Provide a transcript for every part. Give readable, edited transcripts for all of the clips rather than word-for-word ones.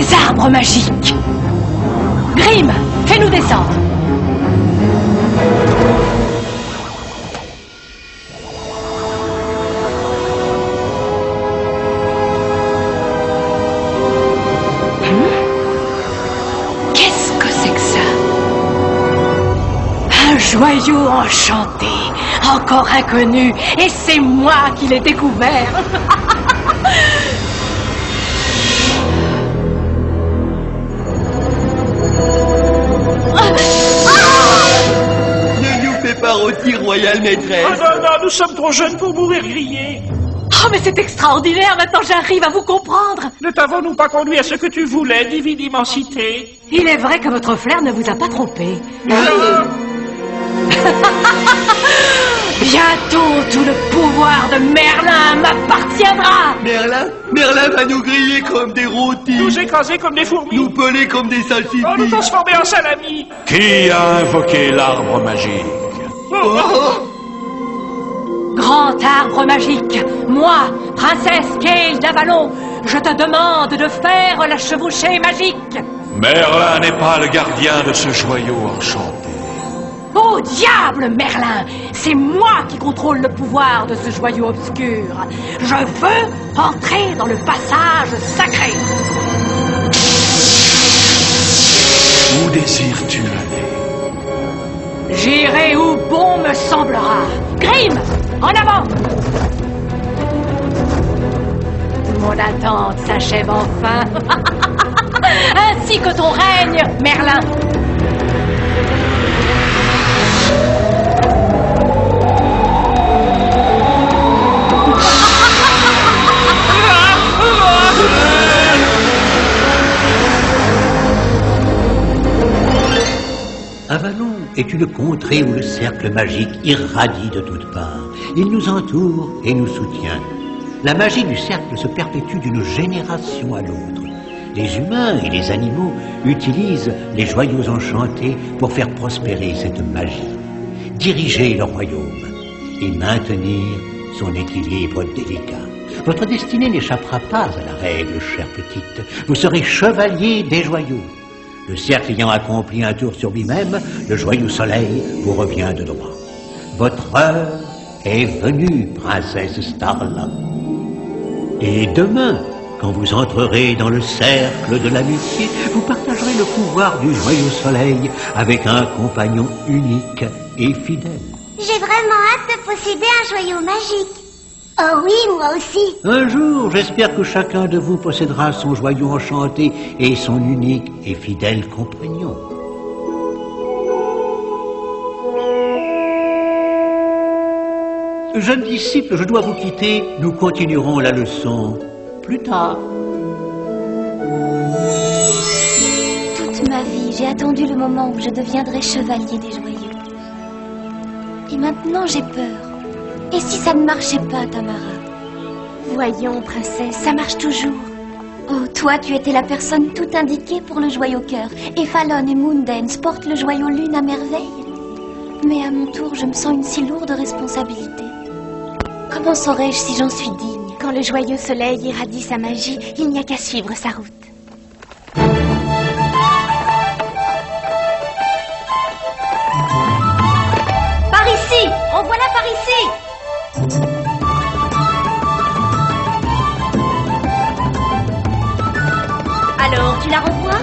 des arbres magiques. Grim, fais-nous descendre. Qu'est-ce que c'est que ça? Un joyau enchanté, encore inconnu, et c'est moi qui l'ai découvert. Ne nous fais pas rôti, royale maîtresse. Oh non, non, nous sommes trop jeunes pour mourir grillés. Oh, mais c'est extraordinaire, maintenant j'arrive à vous comprendre. Ne t'avons-nous pas conduit à ce que tu voulais, divine immensité? Il est vrai que votre flair ne vous a pas trompé. Bientôt, tout le pouvoir de Merlin m'appartiendra. Merlin va nous griller comme des rôtis. Nous écraser comme des fourmis. Nous peler comme des salsifis. Oh, nous transformer en salami. Qui a invoqué l'arbre magique? Grand arbre magique, moi, princesse Gale d'Avalon, je te demande de faire la chevauchée magique. Merlin n'est pas le gardien de ce joyau enchanté. Au diable, Merlin! C'est moi qui contrôle le pouvoir de ce joyau obscur. Je veux entrer dans le passage sacré. Où désires-tu aller? J'irai où bon me semblera. Grim, en avant! Mon attente s'achève enfin. Ainsi que ton règne, Merlin. Avalon est une contrée où le cercle magique irradie de toutes parts. Il nous entoure et nous soutient. La magie du cercle se perpétue d'une génération à l'autre. Les humains et les animaux utilisent les joyaux enchantés pour faire prospérer cette magie, diriger le royaume et maintenir son équilibre délicat. Votre destinée n'échappera pas à la règle, chère petite. Vous serez chevalier des joyaux. Le cercle ayant accompli un tour sur lui-même, le joyau soleil vous revient de droit. Votre heure est venue, princesse Starla. Et demain, quand vous entrerez dans le cercle de l'amitié, vous partagerez le pouvoir du joyau soleil avec un compagnon unique et fidèle. J'ai vraiment hâte de posséder un joyau magique. Oh oui, moi aussi. Un jour, j'espère que chacun de vous possédera son joyau enchanté et son unique et fidèle compagnon. Jeunes disciples, je dois vous quitter. Nous continuerons la leçon plus tard. Toute ma vie, j'ai attendu le moment où je deviendrai chevalier des joyaux. Et maintenant, j'ai peur. Et si ça ne marchait pas, Tamara? Voyons, princesse, ça marche toujours. Oh, toi, tu étais la personne tout indiquée pour le joyau cœur. Et Fallon et Moondance portent le joyau lune à merveille. Mais à mon tour, je me sens une si lourde responsabilité. Comment saurais-je si j'en suis digne? Quand le joyau soleil irradie sa magie, il n'y a qu'à suivre sa route. Par ici! Envoie-la par ici! Alors, tu la renvoies?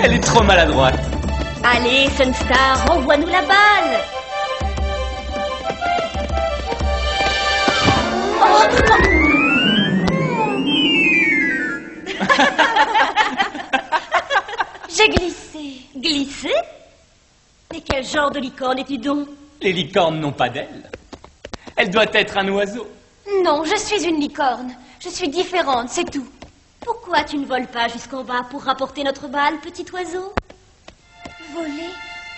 Elle est trop maladroite. Allez, Sunstar, renvoie-nous la balle! J'ai glissé. Glissé? Mais quel genre de licorne es-tu donc? Les licornes n'ont pas d'ailes. Elle doit être un oiseau. Non, je suis une licorne. Je suis différente, c'est tout. Pourquoi tu ne voles pas jusqu'en bas pour rapporter notre balle, petit oiseau? Voler?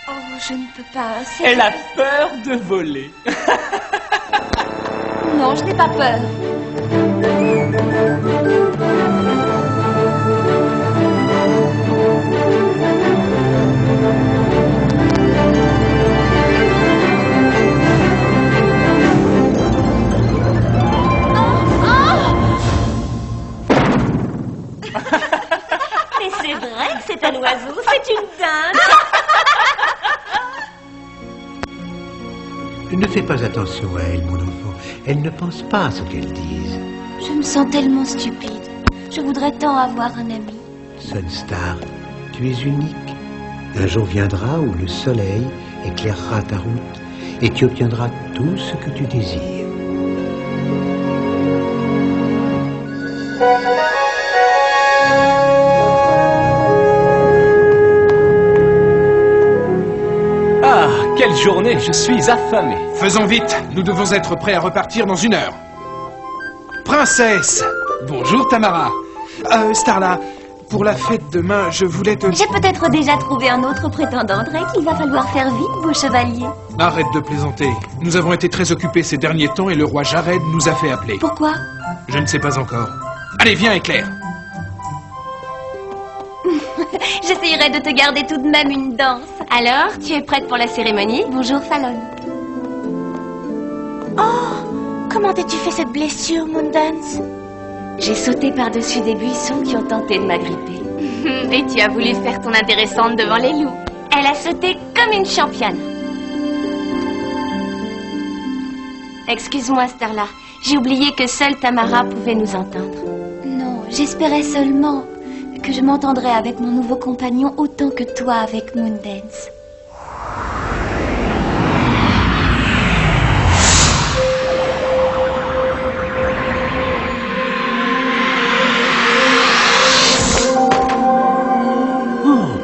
Oh, je ne peux pas. Elle a peur de voler. Non, je n'ai pas peur. Ne fais pas attention à elles, mon enfant. Elles ne pensent pas à ce qu'elles disent. Je me sens tellement stupide. Je voudrais tant avoir un ami. Sunstar, tu es unique. Un jour viendra où le soleil éclairera ta route et tu obtiendras tout ce que tu désires. Ah, quelle journée, je suis affamé. Faisons vite, nous devons être prêts à repartir dans 1 heure. Princesse! Bonjour Tamara. Starla, pour la fête demain, je voulais te... J'ai peut-être déjà trouvé un autre prétendant, Drake. Il va falloir faire vite, beau chevalier. Arrête de plaisanter. Nous avons été très occupés ces derniers temps et le roi Jared nous a fait appeler. Pourquoi? Je ne sais pas encore. Allez, viens, Éclair. J'essayerai de te garder tout de même une danse. Alors, tu es prête pour la cérémonie? Bonjour, Fallon. Oh, comment as-tu fait cette blessure, Moondance? J'ai sauté par-dessus des buissons qui ont tenté de m'agripper. Et tu as voulu faire ton intéressante devant les loups. Elle a sauté comme une championne. Excuse-moi, Starla. J'ai oublié que seule Tamara pouvait nous entendre. Non, j'espérais seulement que je m'entendrais avec mon nouveau compagnon autant que toi avec Moondance.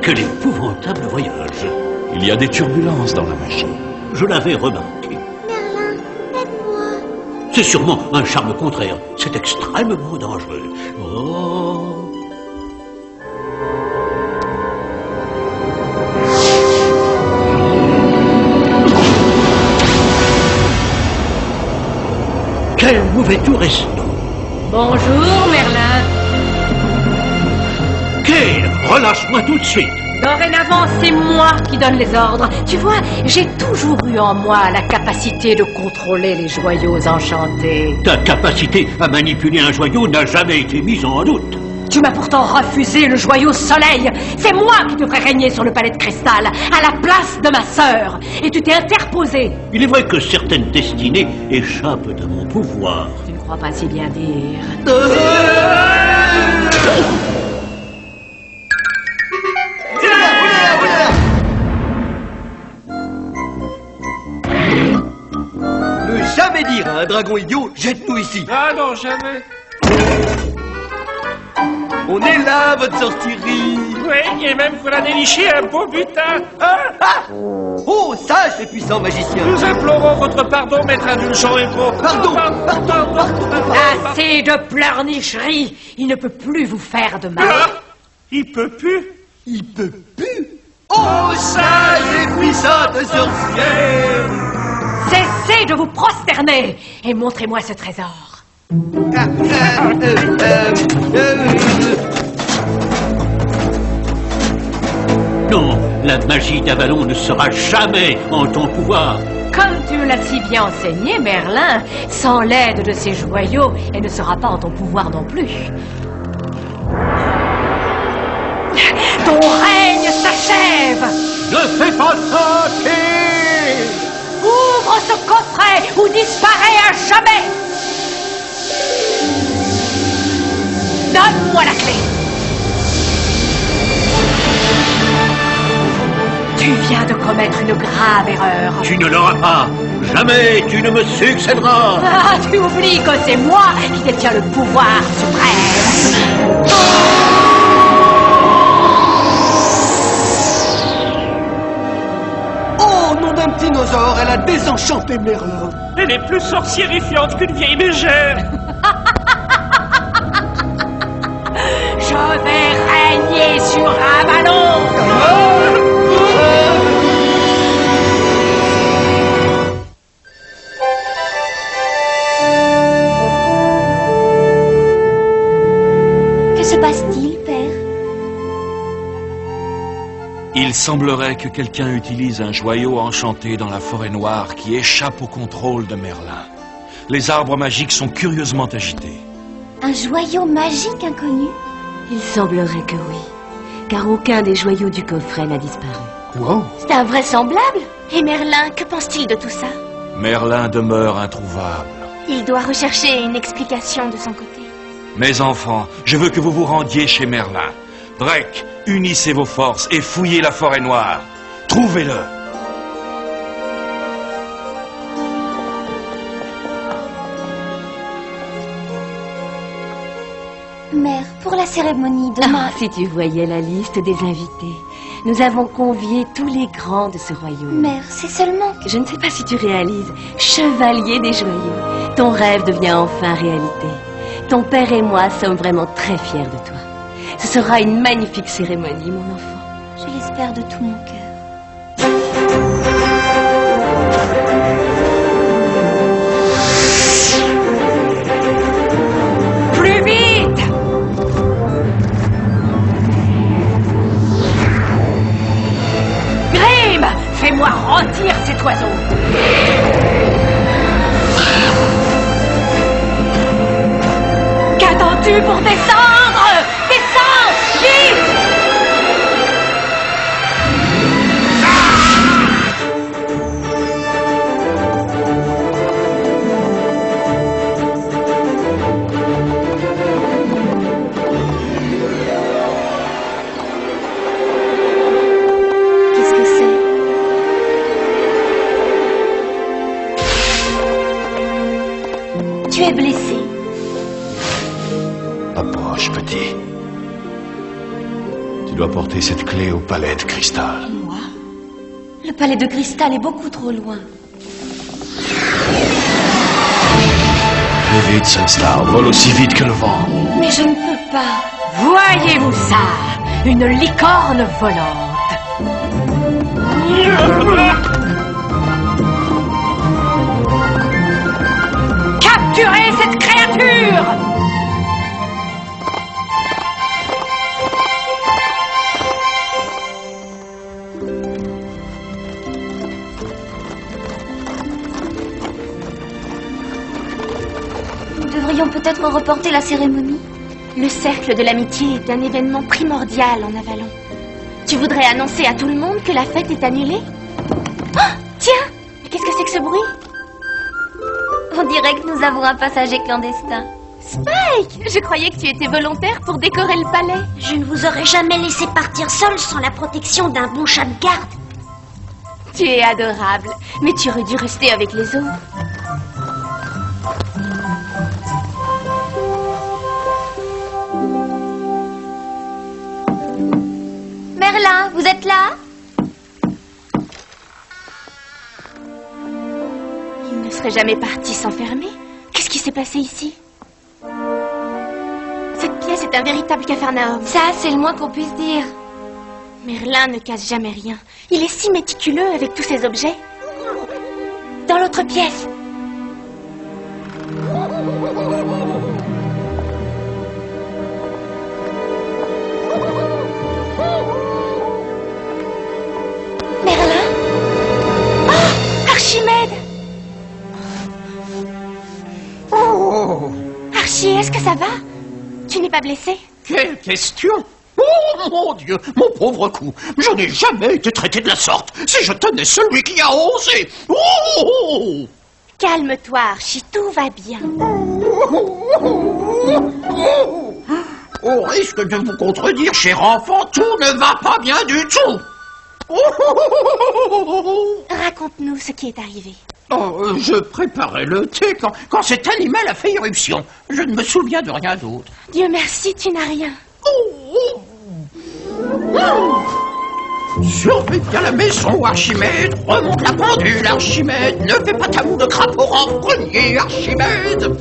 Quel épouvantable voyage! Il y a des turbulences dans la magie. Je l'avais remarqué. Merlin, aide-moi. C'est sûrement un charme contraire. C'est extrêmement dangereux. Oh! Quel mauvais tour est-ce? Bonjour, Merlin. Kale, relâche-moi tout de suite. Dorénavant, c'est moi qui donne les ordres. Tu vois, j'ai toujours eu en moi la capacité de contrôler les joyaux enchantés. Ta capacité à manipuler un joyau n'a jamais été mise en doute. Tu m'as pourtant refusé le joyau soleil. C'est moi qui devrais régner sur le palais de cristal, à la place de ma sœur. Et tu t'es interposé. Il est vrai que certaines destinées échappent à mon pouvoir. Tu ne crois pas si bien dire. Ne jamais dire à un dragon idiot, jette-nous ici. Ah non, jamais. On est là, votre sorcellerie. Oui, et même qu'on a déniché un beau butin. Ah, Ah! Oh, ça, c'est puissant, magicien. nous implorons votre pardon, maître indulgent héros. Pardon, Assez de pleurnicherie. Il ne peut plus vous faire de mal. Ah, il peut plus. Il peut plus. Oh, sage et puissante sorcière. Cessez de vous prosterner et montrez-moi ce trésor. Non, la magie d'Avalon ne sera jamais en ton pouvoir. Comme tu me l'as si bien enseigné, Merlin, sans l'aide de ces joyaux, elle ne sera pas en ton pouvoir non plus. Ton règne s'achève. Ne fais pas ça, Kale! Ouvre ce coffret ou disparais à jamais. Donne-moi la clé. Tu viens de commettre une grave erreur. Tu ne l'auras pas. Jamais tu ne me succéderas. Ah, tu oublies que c'est moi qui détiens le pouvoir suprême. Oh, nom d'un petit dinosaure, elle a désenchanté Merlin. Elle est plus sorciérifiante qu'une vieille mégère. Je vais régner sur Avalon. Que se passe-t-il, père? Il semblerait que quelqu'un utilise un joyau enchanté dans la forêt noire qui échappe au contrôle de Merlin. Les arbres magiques sont curieusement agités. Un joyau magique inconnu? Il semblerait que oui, car aucun des joyaux du coffret n'a disparu. Wow. C'est invraisemblable. Et Merlin, que pense-t-il de tout ça? Merlin demeure introuvable. Il doit rechercher une explication de son côté. Mes enfants, je veux que vous vous rendiez chez Merlin. Drake, unissez vos forces et fouillez la forêt noire. Trouvez-le. Mère, pour la cérémonie demain... Ah, si tu voyais la liste des invités. Nous avons convié tous les grands de ce royaume. Mère, c'est seulement... Je ne sais pas si tu réalises, chevalier des joyaux. Ton rêve devient enfin réalité. Ton père et moi sommes vraiment très fiers de toi. Ce sera une magnifique cérémonie, mon enfant. Je l'espère de tout mon cœur. Plus vite! Grim, fais-moi rôtir cet oiseau. Qu'attends-tu pour descendre? Descends, vite! Qu'est-ce que c'est? Tu es blessé. Approche, petit. Tu dois porter cette clé au palais de cristal. Moi? Le palais de cristal est beaucoup trop loin. Plus vite, Sunstar. Vole aussi vite que le vent. Mais je ne peux pas. Voyez-vous ça? Une licorne volante. Capturez cette créature! Nous devrions peut-être reporter la cérémonie. Le cercle de l'amitié est un événement primordial en Avalon. Tu voudrais annoncer à tout le monde que la fête est annulée? Oh, tiens! Mais qu'est-ce que c'est que ce bruit? On dirait que nous avons un passager clandestin. Spike! Je croyais que tu étais volontaire pour décorer le palais. Je ne vous aurais jamais laissé partir seul sans la protection d'un bon chat de garde. Tu es adorable, mais tu aurais dû rester avec les autres. Merlin, vous êtes là? Il ne serait jamais parti s'enfermer. Qu'est-ce qui s'est passé ici? Cette pièce est un véritable capharnaüm. Ça, c'est le moins qu'on puisse dire. Merlin ne casse jamais rien. Il est si méticuleux avec tous ses objets. Dans l'autre pièce. Merlin? Oh! Archimède! Oh! Archie, est-ce que ça va? Tu n'es pas blessé? Quelle question! Oh mon Dieu, mon pauvre cou, je n'ai jamais été traité de la sorte. Si je tenais celui qui a osé. Oh! Calme-toi, Archie, tout va bien. Au risque de vous contredire, cher enfant, tout ne va pas bien du tout. Raconte-nous ce qui est arrivé. Oh, je préparais le thé quand cet animal a fait irruption. Je ne me souviens de rien d'autre. Dieu merci, tu n'as rien. Surveille bien la maison, Archimède. Remonte la pendule, Archimède. Ne fais pas ta moue de crapaud renfrogné, Archimède.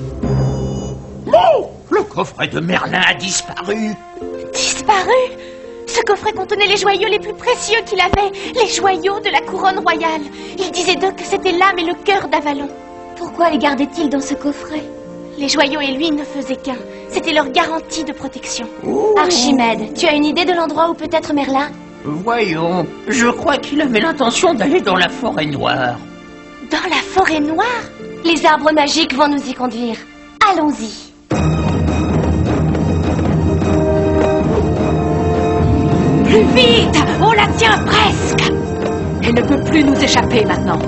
Oh, le coffret de Merlin a disparu. Disparu? Ce coffret contenait les joyaux les plus précieux qu'il avait, les joyaux de la couronne royale. Il disait d'eux que c'était l'âme et le cœur d'Avalon. Pourquoi les gardait-il dans ce coffret? Les joyaux et lui ne faisaient qu'un. C'était leur garantie de protection. Oh. Archimède, tu as une idée de l'endroit où peut être Merlin? Voyons, je crois qu'il avait l'intention d'aller dans la forêt noire. Dans la forêt noire? Les arbres magiques vont nous y conduire. Allons-y. Plus vite! On la tient presque! Elle ne peut plus nous échapper maintenant.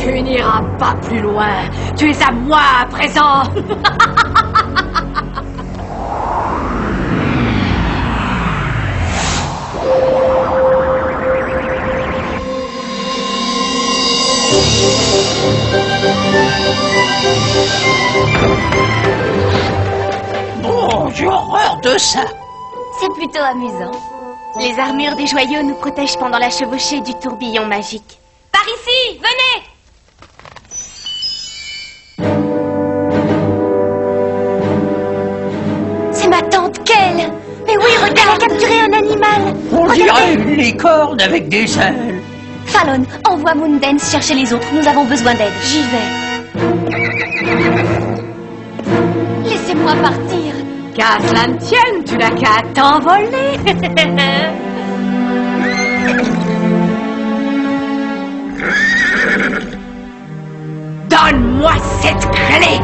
Tu n'iras pas plus loin. Tu es à moi à présent. Oh, j'ai horreur de ça. C'est plutôt amusant. Les armures des joyaux nous protègent pendant la chevauchée du tourbillon magique. Par ici, venez! C'est ma tante Kale. Mais oui, regarde, elle a capturé un animal. On dirait une licorne avec des ailes. Fallon, envoie Moondance chercher les autres. Nous avons besoin d'aide. J'y vais. Laissez-moi partir. Qu'à cela ne tienne, tu n'as qu'à t'envoler. Donne-moi cette clé.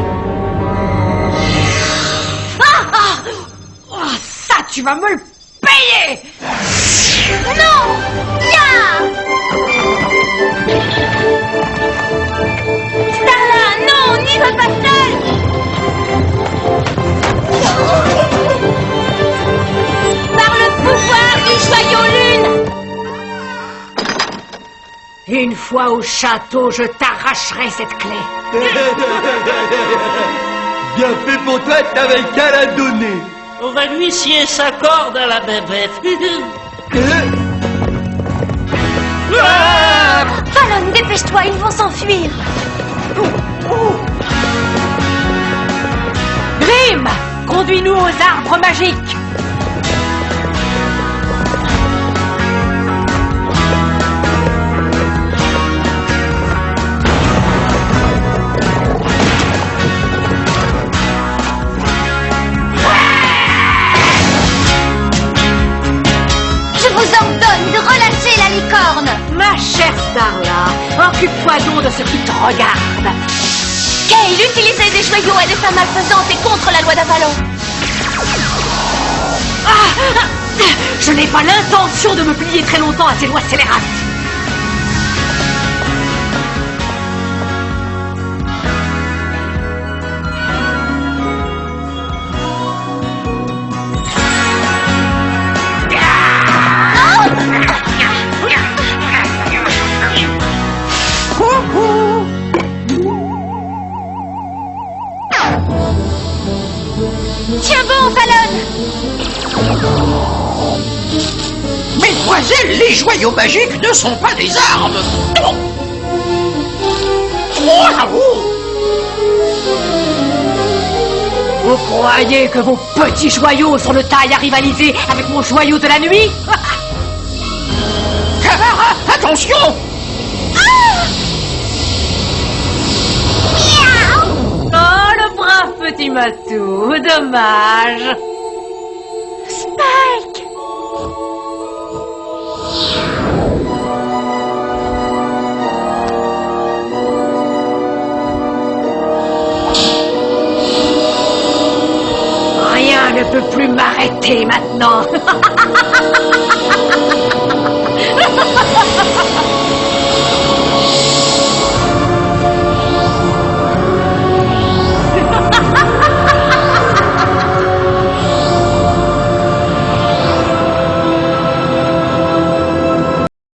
Oh, ça, tu vas me le payer. Non! Ya! Starla, non, n'y va pas seul! Par le pouvoir du joyau lune! Une fois au château, je t'arracherai cette clé. Bien fait pour toi, t'avais qu'à la donner. On va lui scier sa corde à la bébête. Fallon, dépêche-toi, ils vont s'enfuir! Grim, conduis-nous aux arbres magiques. Ma chère Starla, occupe-toi donc de ce qui te regarde. Kale, utiliser des joyaux à des fins malfaisantes et contre la loi d'Avalon. Je n'ai pas l'intention de me plier très longtemps à ces lois scélérates. Tiens bon, Fallon! Mesdemoiselles, les joyaux magiques ne sont pas des armes. Non. Vous croyez que vos petits joyaux sont de taille à rivaliser avec mon joyau de la nuit? Camara, attention! Oh, le brave petit matou, dommage. Spike! Rien ne peut plus m'arrêter maintenant.